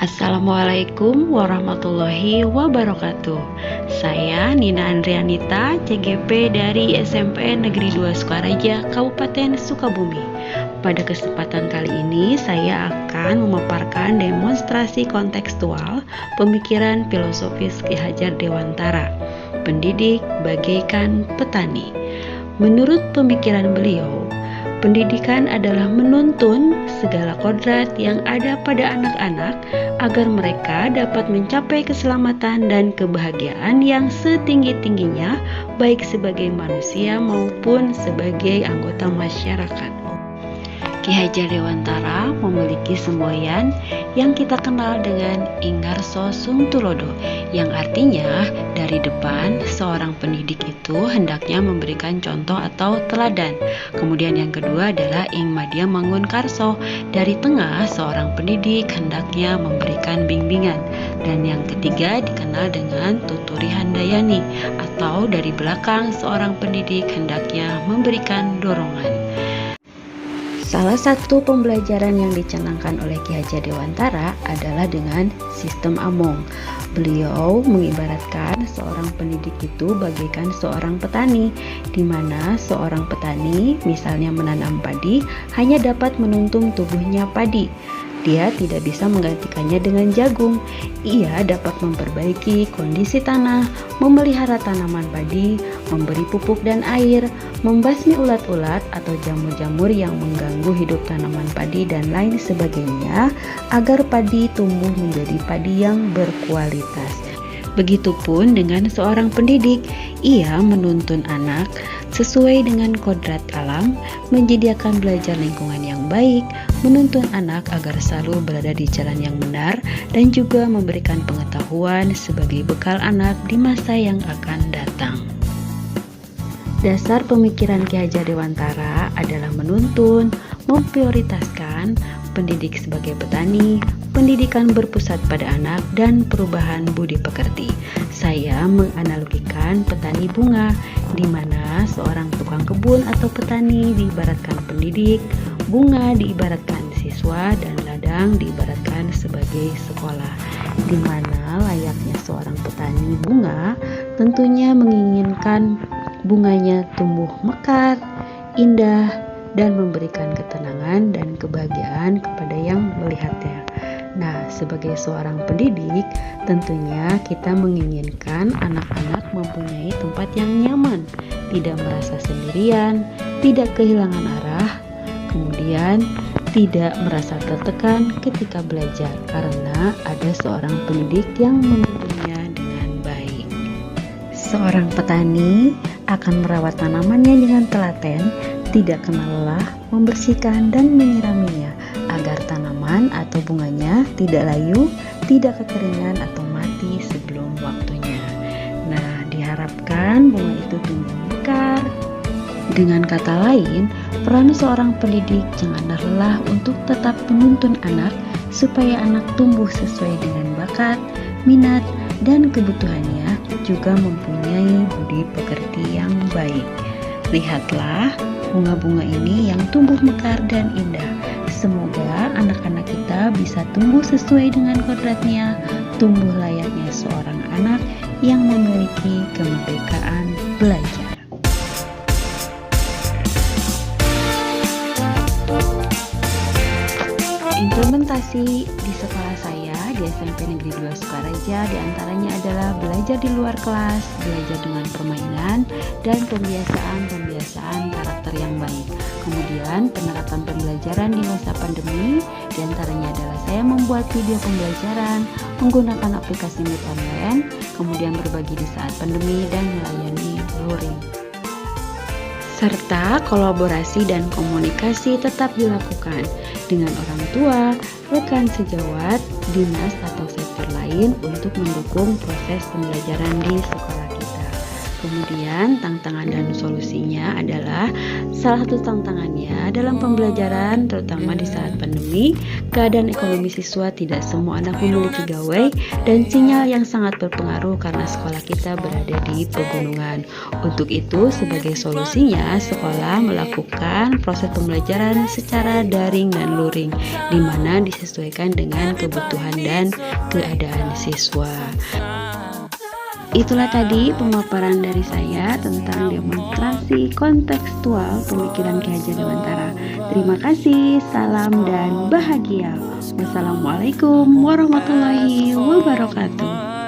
Assalamualaikum warahmatullahi wabarakatuh. Saya Nina Andrianita, CGP dari SMP Negeri 2 Sukaraja, Kabupaten Sukabumi. Pada kesempatan kali ini saya akan memaparkan demonstrasi kontekstual pemikiran filosofis Ki Hajar Dewantara, pendidik bagaikan petani. Menurut pemikiran beliau, pendidikan adalah menuntun segala kodrat yang ada pada anak-anak agar mereka dapat mencapai keselamatan dan kebahagiaan yang setinggi-tingginya, baik sebagai manusia maupun sebagai anggota masyarakat. Ki Hajar Dewantara memiliki semboyan yang kita kenal dengan Ingarso Sungtulodo, yang artinya dari depan seorang pendidik itu hendaknya memberikan contoh atau teladan. Kemudian yang kedua adalah Ing Madya Mangun Karso, dari tengah seorang pendidik hendaknya memberikan bimbingan. Dan yang ketiga dikenal dengan Tuturi Handayani, atau dari belakang seorang pendidik hendaknya memberikan dorongan. Salah satu pembelajaran yang dicanangkan oleh Ki Hajar Dewantara adalah dengan sistem Among. Beliau mengibaratkan seorang pendidik itu bagaikan seorang petani, di mana seorang petani misalnya menanam padi hanya dapat menuntun tubuhnya padi. Dia tidak bisa menggantikannya dengan jagung. Ia dapat memperbaiki kondisi tanah, memelihara tanaman padi, memberi pupuk dan air, membasmi ulat-ulat atau jamur-jamur yang mengganggu hidup tanaman padi dan lain sebagainya, agar padi tumbuh menjadi padi yang berkualitas. Begitupun dengan seorang pendidik, ia menuntun anak sesuai dengan kodrat alam, menyediakan belajar lingkungan yang baik, menuntun anak agar selalu berada di jalan yang benar, dan juga memberikan pengetahuan sebagai bekal anak di masa yang akan datang. Dasar pemikiran Ki Hajar Dewantara adalah menuntun, memprioritaskan pendidik sebagai petani, pendidikan berpusat pada anak, dan perubahan budi pekerti. Saya menganalogikan petani bunga, di mana seorang tukang kebun atau petani diibaratkan pendidik, bunga diibaratkan siswa, dan ladang diibaratkan sebagai sekolah. Di mana layaknya seorang petani bunga tentunya menginginkan bunganya tumbuh mekar, indah, dan memberikan ketenangan dan kebahagiaan kepada yang melihatnya. Nah, sebagai seorang pendidik, tentunya kita menginginkan anak-anak mempunyai tempat yang nyaman, tidak merasa sendirian, tidak kehilangan arah, kemudian tidak merasa tertekan ketika belajar karena ada seorang pendidik yang memimpinya dengan baik. Seorang petani akan merawat tanamannya dengan telaten, tidak kenal lelah, membersihkan dan menyiraminya agar tanaman atau bunganya tidak layu, tidak kekeringan atau mati sebelum waktunya. Nah, diharapkan bunga itu tumbuh mekar. Dengan kata lain, peran seorang pendidik janganlah lelah untuk tetap menuntun anak supaya anak tumbuh sesuai dengan bakat, minat, dan kebutuhannya, juga mempunyai budi pekerti yang baik. Lihatlah bunga-bunga ini yang tumbuh mekar dan indah. Semoga anak-anak kita bisa tumbuh sesuai dengan kodratnya, tumbuh layaknya seorang anak yang memiliki kemerdekaan belajar. Implementasi di sekolah saya di SMP Negeri 2 Sukaraja diantaranya adalah belajar di luar kelas, belajar dengan permainan, dan pembiasaan karakter yang baik. Kemudian penerapan pembelajaran di masa pandemi diantaranya adalah saya membuat video pembelajaran, menggunakan aplikasi Meet online, kemudian berbagi di saat pandemi, dan melayani luring. Serta kolaborasi dan komunikasi tetap dilakukan dengan orang tua, rekan sejawat, dinas atau sektor lain untuk mendukung proses pembelajaran di sekolah kita. Kemudian tantangan dan solusinya adalah salah satu tantangannya dalam pembelajaran terutama di saat pandemi, keadaan ekonomi siswa tidak semua anak memiliki gawai dan sinyal yang sangat berpengaruh karena sekolah kita berada di pegunungan. Untuk itu sebagai solusinya sekolah melakukan proses pembelajaran secara daring dan luring di mana disesuaikan dengan kebutuhan dan keadaan siswa. Itulah tadi pemaparan dari saya tentang demonstrasi kontekstual pemikiran Ki Hajar Dewantara. Terima kasih, salam dan bahagia. Wassalamualaikum warahmatullahi wabarakatuh.